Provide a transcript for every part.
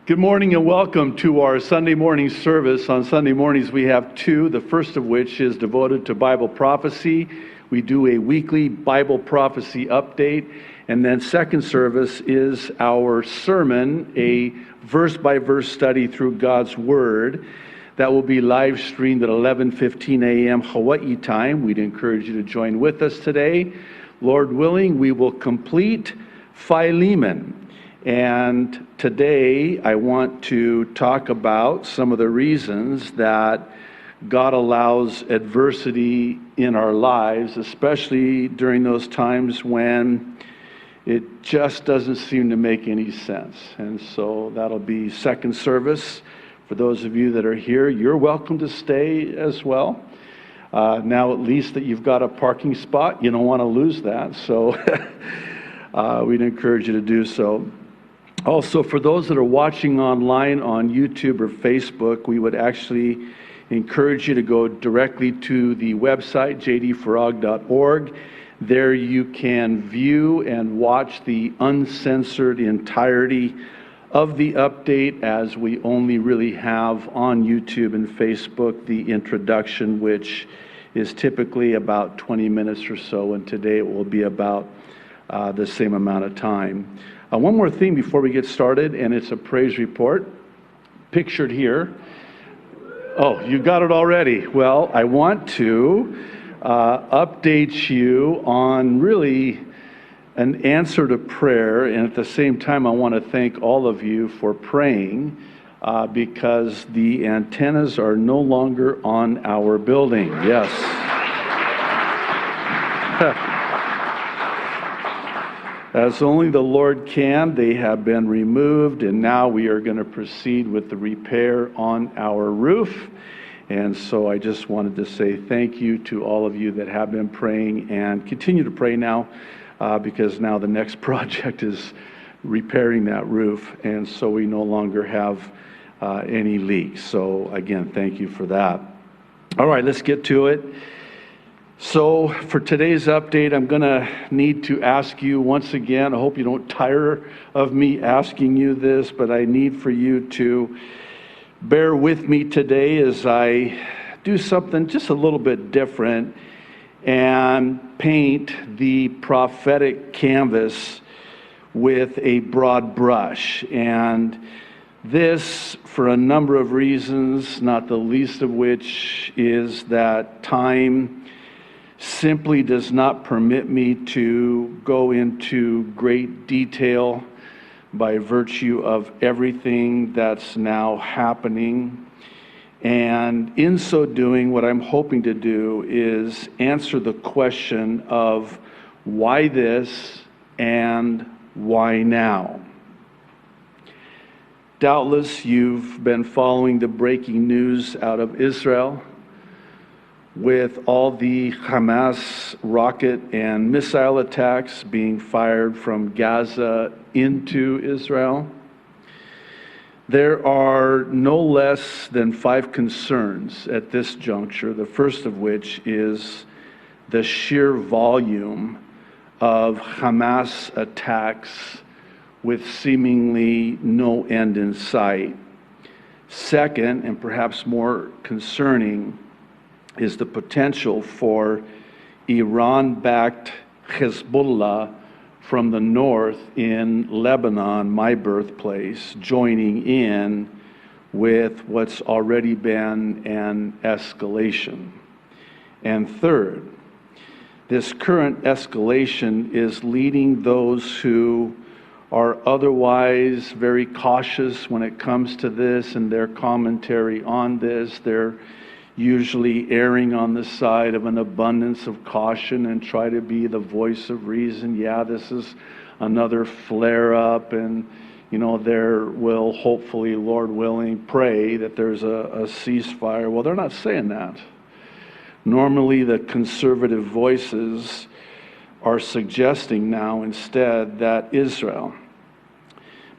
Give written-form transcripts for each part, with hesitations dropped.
Good morning and welcome to our Sunday morning service. On Sunday mornings we have two, the first of which is devoted to Bible prophecy. We do a weekly Bible prophecy update. And then second service is our sermon, a verse-by-verse study through God's Word. That will be live streamed at 11:15 a.m. Hawaii time. We'd encourage you to join with us today. Lord willing, we will complete Philemon. And today I want to talk about some of the reasons that God allows adversity in our lives, especially during those times when it just doesn't seem to make any sense. And so that'll be second service. For those of you that are here, you're welcome to stay as well. Now at least that you've got a parking spot, you don't want to lose that. So we'd encourage you to do so. Also, for those that are watching online on YouTube or Facebook, we would actually encourage you to go directly to the website, jdfarag.org. There you can view and watch the uncensored entirety of the update, as we only really have on YouTube and Facebook the introduction, which is typically about 20 minutes or so, and today it will be about the same amount of time. One more thing before we get started, and it's a praise report pictured here. Oh, you got it already. Well, I want to update you on really an answer to prayer, and at the same time, I want to thank all of you for praying because the antennas are no longer on our building. Yes. As only the Lord can, they have been removed, and now we are going to proceed with the repair on our roof. And so I just wanted to say thank you to all of you that have been praying and continue to pray now, because now the next project is repairing that roof, and so we no longer have any leaks. So again, thank you for that. All right, let's get to it. So for today's update, I'm going to need to ask you once again, I hope you don't tire of me asking you this, but I need for you to bear with me today as I do something just a little bit different and paint the prophetic canvas with a broad brush. And this for a number of reasons, not the least of which is that time simply does not permit me to go into great detail by virtue of everything that's now happening. And in so doing, what I'm hoping to do is answer the question of why this and why now. Doubtless you've been following the breaking news out of Israel, with all the Hamas rocket and missile attacks being fired from Gaza into Israel. There are no less than 5 concerns at this juncture, the first of which is the sheer volume of Hamas attacks with seemingly no end in sight. Second, and perhaps more concerning, is the potential for Iran-backed Hezbollah from the north in Lebanon, my birthplace, joining in with what's already been an escalation. And third, this current escalation is leading those who are otherwise very cautious when it comes to this and their commentary on this. They're usually erring on the side of an abundance of caution and try to be the voice of reason. Yeah, this is another flare-up, and there will hopefully, Lord willing, pray that there's a ceasefire. Well, they're not saying that. Normally, the conservative voices are suggesting now instead that Israel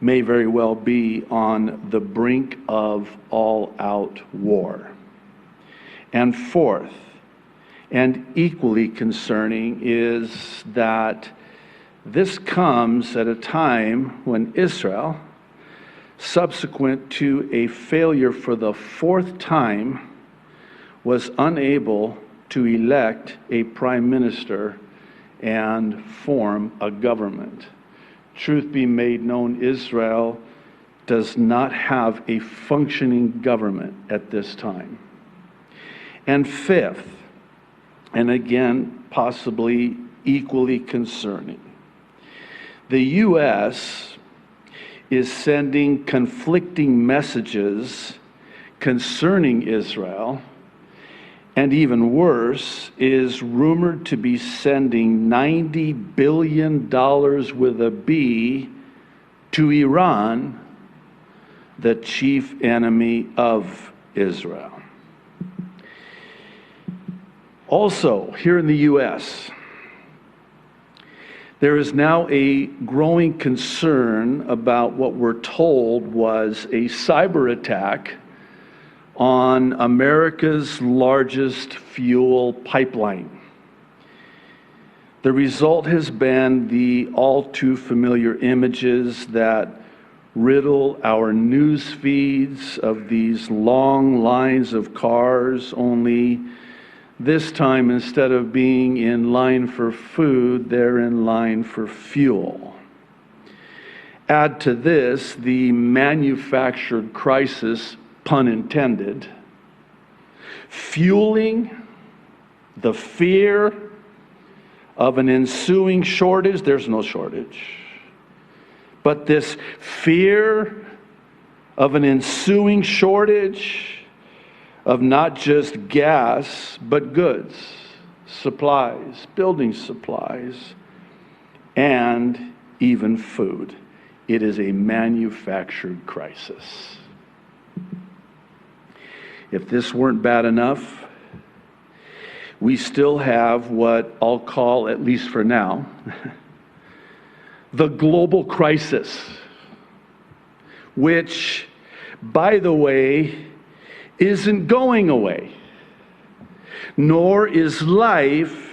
may very well be on the brink of all-out war. And fourth, and equally concerning, is that this comes at a time when Israel subsequent to a failure for the fourth time, was unable to elect a prime minister and form a government. Truth be made known, Israel does not have a functioning government at this time. And fifth, and again, possibly equally concerning, the U.S. is sending conflicting messages concerning Israel, and even worse, is rumored to be sending $90 billion with a B to Iran, the chief enemy of Israel. Also, here in the U.S., there is now a growing concern about what we're told was a cyber attack on America's largest fuel pipeline. The result has been the all too familiar images that riddle our news feeds of these long lines of cars, only this time, instead of being in line for food, they're in line for fuel. Add to this the manufactured crisis, pun intended, fueling the fear of an ensuing shortage. There's no shortage. But this fear of an ensuing shortage of not just gas, but goods, supplies, building supplies, and even food. It is a manufactured crisis. If this weren't bad enough, we still have what I'll call, at least for now, the global crisis, which, by the way, isn't going away, nor is life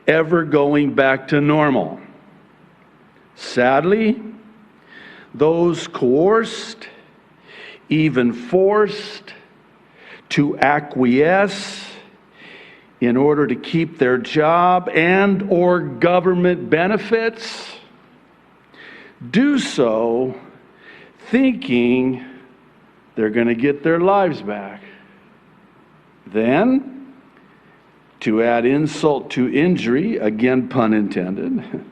ever going back to normal. Sadly, those coerced, even forced to acquiesce in order to keep their job and or government benefits, do so thinking they're going to get their lives back. Then, to add insult to injury, again pun intended,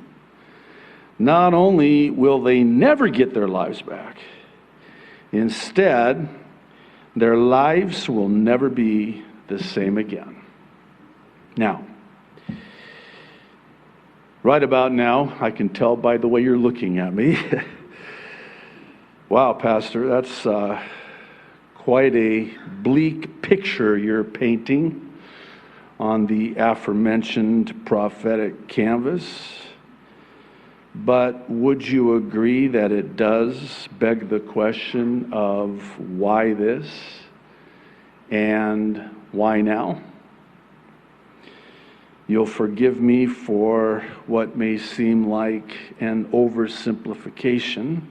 not only will they never get their lives back, instead, their lives will never be the same again. Now, right about now, I can tell by the way you're looking at me. Wow, Pastor, that's quite a bleak picture you're painting on the aforementioned prophetic canvas. But would you agree that it does beg the question of why this and why now? You'll forgive me for what may seem like an oversimplification,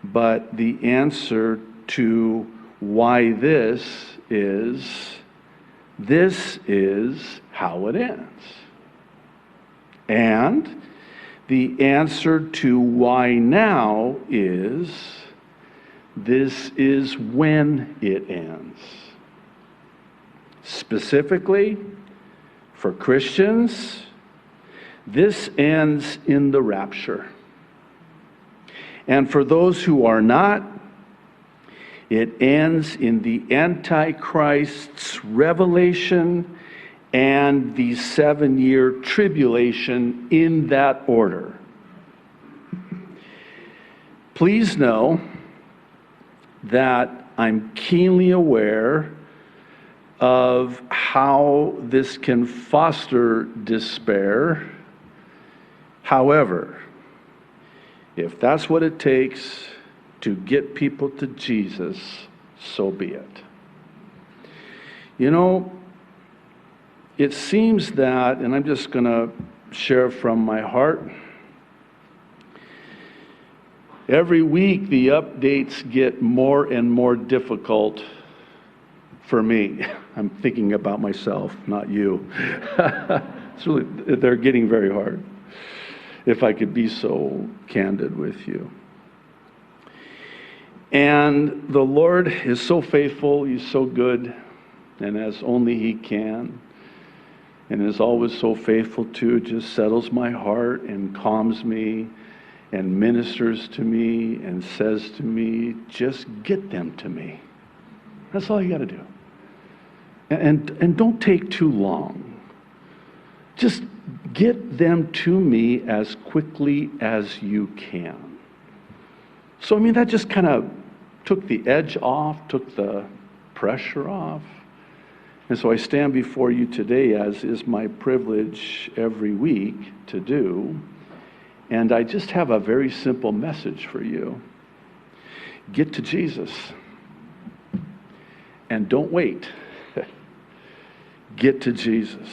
but the answer to why this is how it ends. And the answer to why now is this is when it ends. Specifically, for Christians, this ends in the rapture. And for those who are not, it ends in the Antichrist's revelation and the 7-year tribulation in that order. Please know that I'm keenly aware of how this can foster despair. However, if that's what it takes to get people to Jesus, so be it. You know, it seems that, and I'm just going to share from my heart, Every week, the updates get more and more difficult for me. I'm thinking about myself, not you. They're getting very hard, if I could be so candid with you. And the Lord is so faithful, He's so good, and as only He can, and is always so faithful too, just settles my heart and calms me and ministers to me and says to me, just get them to me. That's all you got to do. And don't take too long. Just get them to me as quickly as you can. So, that just kind of took the edge off, took the pressure off. And so I stand before you today, as is my privilege every week to do. And I just have a very simple message for you. Get to Jesus. And don't wait. Get to Jesus.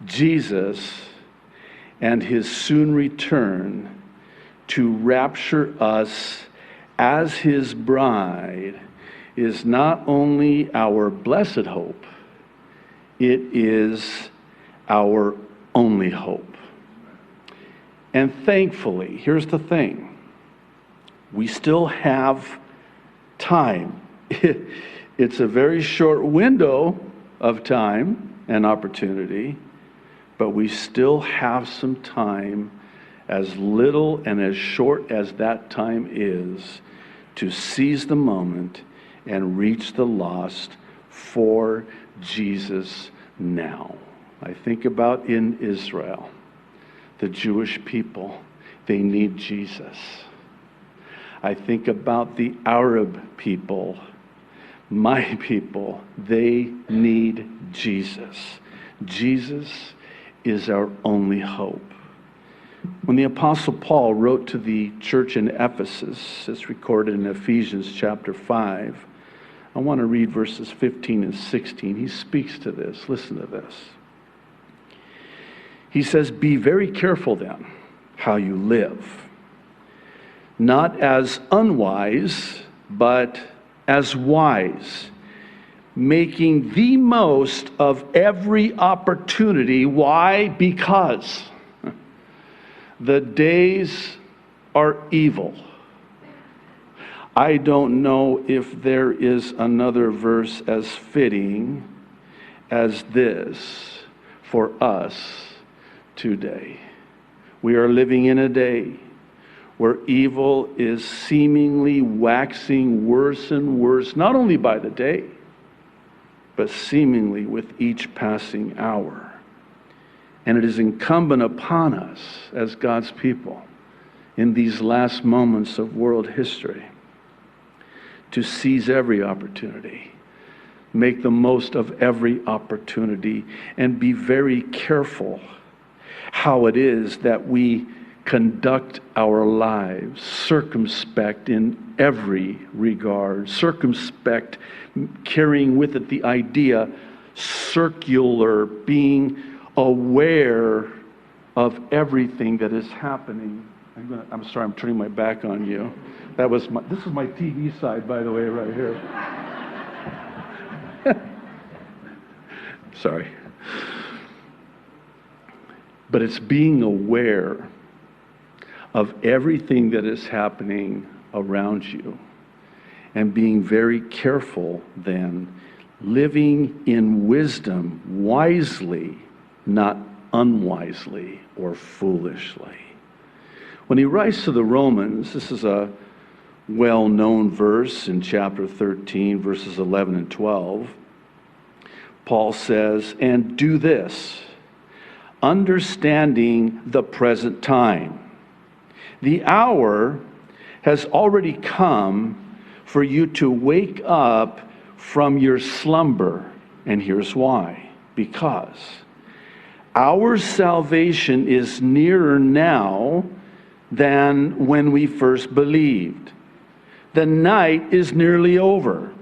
Jesus and His soon return to rapture us as His bride is not only our blessed hope, it is our only hope. And thankfully, here's the thing, we still have time. It's a very short window of time and opportunity, but we still have some time, as little and as short as that time is, to seize the moment and reach the lost for Jesus now. I think about in Israel, the Jewish people, they need Jesus. I think about the Arab people, my people, they need Jesus. Jesus is our only hope. When the Apostle Paul wrote to the church in Ephesus, it's recorded in Ephesians chapter 5, I want to read verses 15 and 16. He speaks to this. Listen to this. He says, be very careful then how you live, not as unwise, but as wise, making the most of every opportunity. Why? Because the days are evil. I don't know if there is another verse as fitting as this for us today. We are living in a day where evil is seemingly waxing worse and worse, not only by the day, but seemingly with each passing hour. And it is incumbent upon us as God's people in these last moments of world history to seize every opportunity, make the most of every opportunity, and be very careful how it is that we conduct our lives, circumspect in every regard, circumspect, carrying with it the idea, circular, being aware of everything that is happening. I'm sorry, I'm turning my back on you. This is my TV side, by the way, right here. Sorry. But it's being aware of everything that is happening around you and being very careful then, living in wisdom, wisely, not unwisely or foolishly. When he writes to the Romans, this is a well-known verse in chapter 13, verses 11 and 12. Paul says, and do this, understanding the present time. The hour has already come for you to wake up from your slumber. And here's why. Because our salvation is nearer now than when we first believed. The night is nearly over.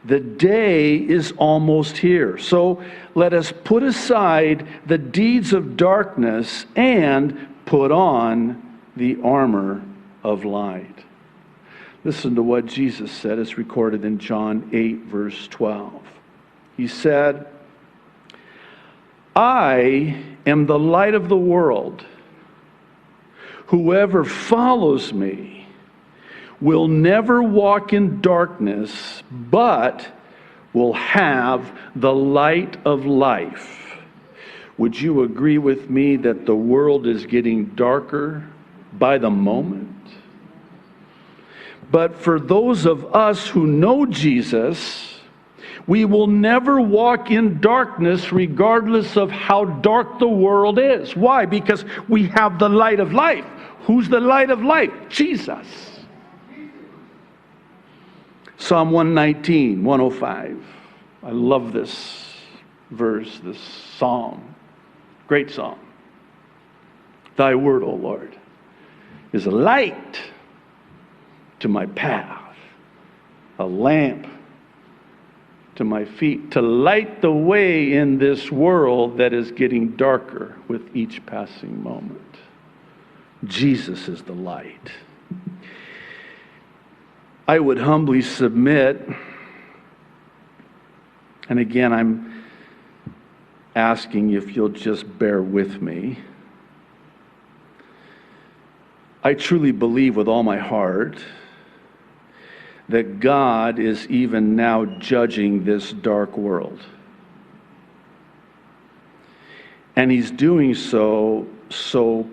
The day is almost here. So let us put aside the deeds of darkness and put on the armor of light. Listen to what Jesus said. It's recorded in John 8, verse 12. He said, I am the light of the world. Whoever follows me will never walk in darkness, but will have the light of life. Would you agree with me that the world is getting darker by the moment? But for those of us who know Jesus, we will never walk in darkness regardless of how dark the world is. Why? Because we have the light of life. Who's the light of life? Jesus. Psalm 119, 105. I love this verse, this psalm. Great psalm. Thy word, O Lord, is a light to my path, a lamp to my feet, to light the way in this world that is getting darker with each passing moment. Jesus is the light. I would humbly submit, and again, I'm asking if you'll just bear with me. I truly believe with all my heart that God is even now judging this dark world. And He's doing so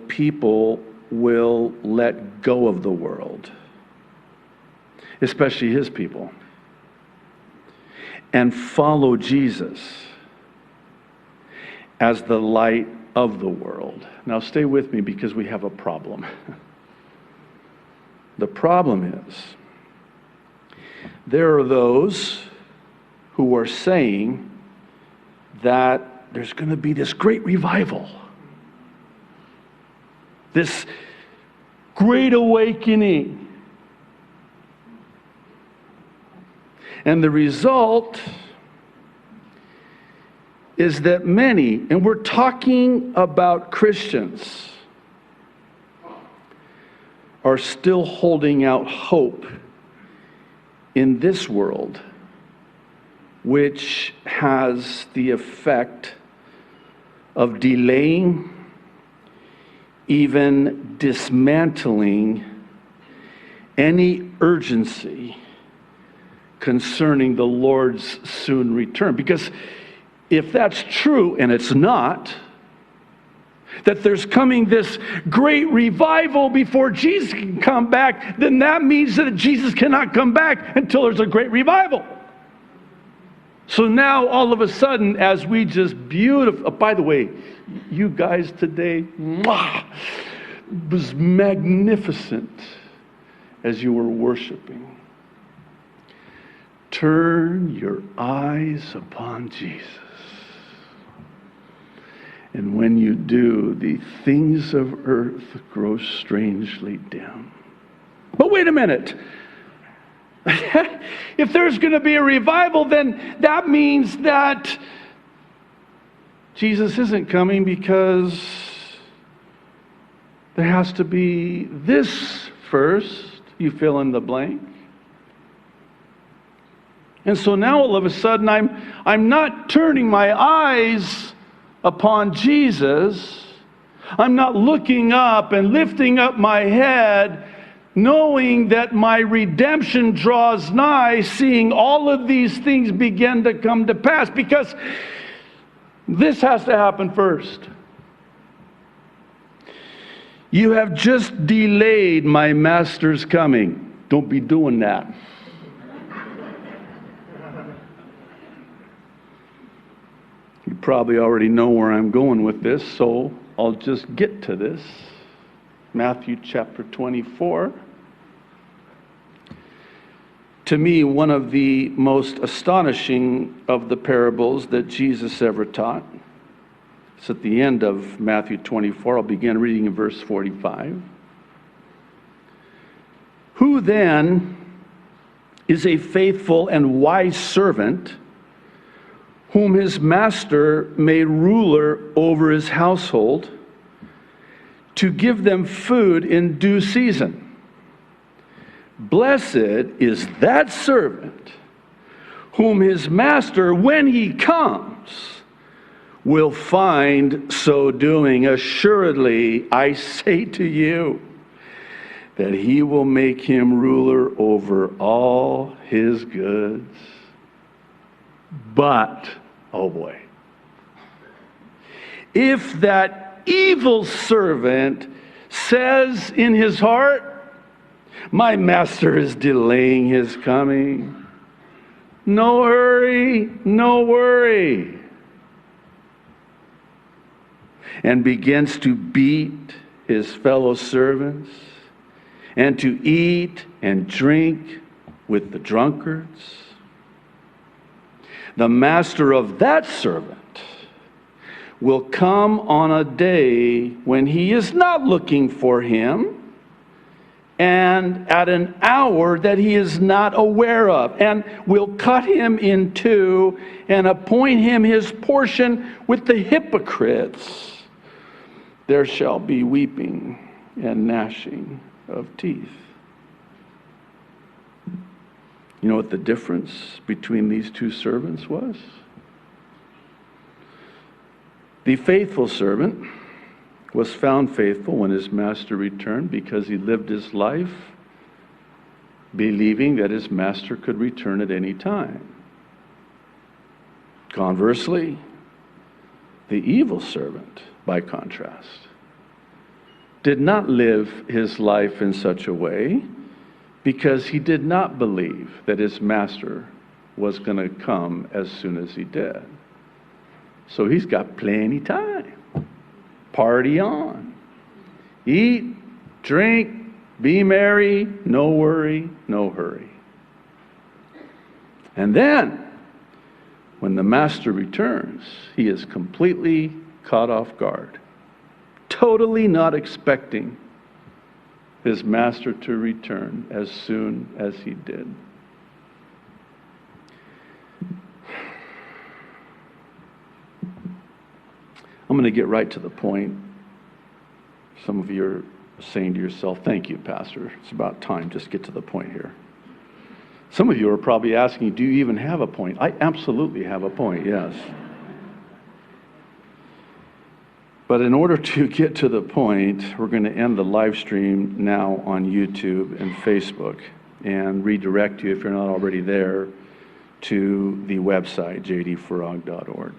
people will let go of the world, especially His people, and follow Jesus as the light of the world. Now stay with me because we have a problem. The problem is, there are those who are saying that there's going to be this great revival, this great awakening. And the result is that many, and we're talking about Christians, are still holding out hope in this world, which has the effect of delaying, even dismantling any urgency concerning the Lord's soon return. Because if that's true, and it's not, that there's coming this great revival before Jesus can come back, then that means that Jesus cannot come back until there's a great revival. So now, all of a sudden, as we just by the way, you guys today, was magnificent as you were worshiping. Turn your eyes upon Jesus. And when you do, the things of earth grow strangely dim. But wait a minute. If there's going to be a revival, then that means that Jesus isn't coming, because there has to be this first. You fill in the blank. And so now all of a sudden I'm not turning my eyes upon Jesus. I'm not looking up and lifting up my head, knowing that my redemption draws nigh, seeing all of these things begin to come to pass, because this has to happen first. You have just delayed my master's coming. Don't be doing that. You probably already know where I'm going with this, so I'll just get to this. Matthew chapter 24. To me, one of the most astonishing of the parables that Jesus ever taught. It's at the end of Matthew 24. I'll begin reading in verse 45. Who then is a faithful and wise servant, whom his master made ruler over his household, to give them food in due season? Blessed is that servant whom his master, when he comes, will find so doing. Assuredly, I say to you, that he will make him ruler over all his goods. But, oh boy, if that evil servant says in his heart, my master is delaying his coming, no hurry, no worry, and begins to beat his fellow servants, and to eat and drink with the drunkards, the master of that servant will come on a day when he is not looking for him, and at an hour that he is not aware of, and will cut him in two and appoint him his portion with the hypocrites. There shall be weeping and gnashing of teeth. You know what the difference between these two servants was? The faithful servant was found faithful when his master returned because he lived his life believing that his master could return at any time. Conversely, the evil servant, by contrast, did not live his life in such a way because he did not believe that his master was going to come as soon as he did. So he's got plenty time. Party on. Eat, drink, be merry, no worry, no hurry. And then, when the master returns, he is completely caught off guard. Totally not expecting his master to return as soon as he did. I'm going to get right to the point. Some of you are saying to yourself, thank you, Pastor. It's about time. Just get to the point here. Some of you are probably asking, do you even have a point? I absolutely have a point, yes. But in order to get to the point, we're going to end the live stream now on YouTube and Facebook and redirect you, if you're not already there, to the website, jdfarag.org.